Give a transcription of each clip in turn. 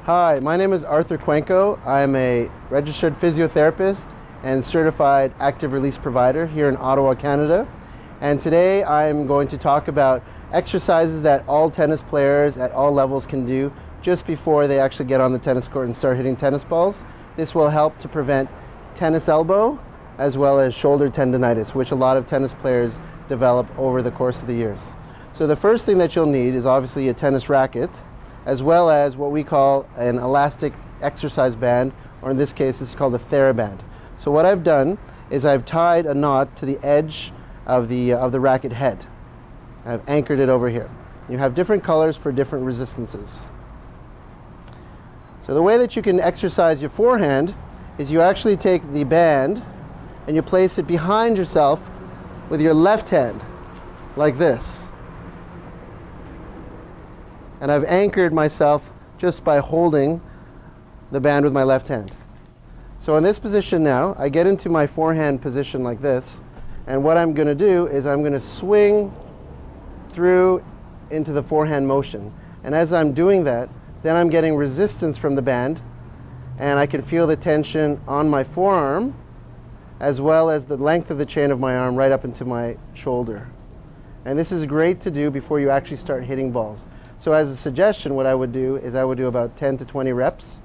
Hi, my name is Arthur Cuenco. I'm a registered physiotherapist and certified active release provider here in Ottawa, Canada. And today I'm going to talk about exercises that all tennis players at all levels can do just before they actually get on the tennis court and start hitting tennis balls. This will help to prevent tennis elbow as well as shoulder tendinitis, which a lot of tennis players develop over the course of the years. So the first thing that you'll need is obviously a tennis racket, as well as what we call an elastic exercise band, or in this case it's called a TheraBand. So what I've done is I've tied a knot to the edge of the racket head. I've anchored it over here. You have different colors for different resistances. So the way that you can exercise your forehand is you actually take the band and you place it behind yourself with your left hand, like this. And I've anchored myself just by holding the band with my left hand. So in this position now, I get into my forehand position like this, and what I'm going to do is I'm going to swing through into the forehand motion. And as I'm doing that, then I'm getting resistance from the band, and I can feel the tension on my forearm as well as the length of the chain of my arm right up into my shoulder. And this is great to do before you actually start hitting balls. So as a suggestion, what I would do is I would do about 10 to 20 reps,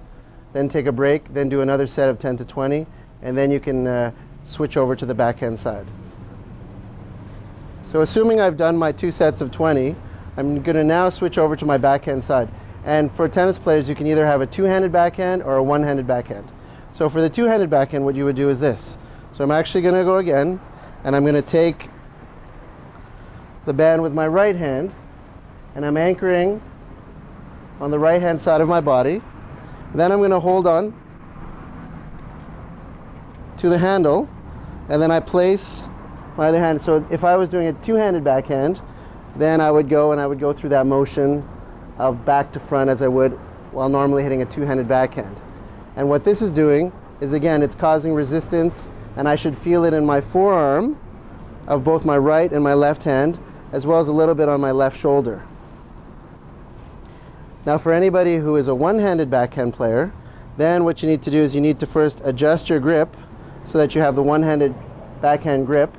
then take a break, then do another set of 10 to 20, and then you can switch over to the backhand side. So assuming I've done my 2 sets of 20, I'm going to now switch over to my backhand side. And for tennis players, you can either have a two-handed backhand or a one-handed backhand. So for the two-handed backhand, what you would do is this. So I'm actually going to go again, and I'm going to take the band with my right hand, and I'm anchoring on the right hand side of my body. Then I'm going to hold on to the handle, and then I place my other hand. So if I was doing a two-handed backhand, then I would go through that motion of back to front as I would while normally hitting a two-handed backhand. And what this is doing is, again, it's causing resistance, and I should feel it in my forearm of both my right and my left hand, as well as a little bit on my left shoulder. Now for anybody who is a one-handed backhand player, then what you need to do is you need to first adjust your grip so that you have the one-handed backhand grip.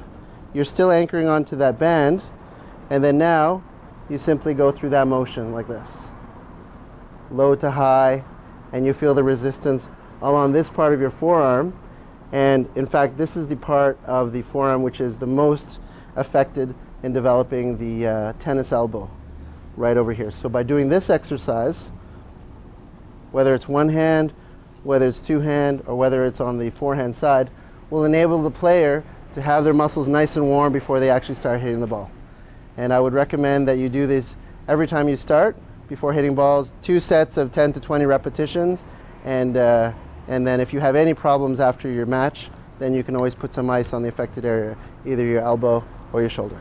You're still anchoring onto that band, and then now you simply go through that motion like this. Low to high, and you feel the resistance along this part of your forearm. And in fact, this is the part of the forearm which is the most affected in developing the tennis elbow, right over here. So by doing this exercise, whether it's one hand, whether it's two hand, or whether it's on the forehand side, will enable the player to have their muscles nice and warm before they actually start hitting the ball. And I would recommend that you do this every time you start before hitting balls, 2 sets of 10 to 20 repetitions, and then if you have any problems after your match, then you can always put some ice on the affected area, either your elbow or your shoulder.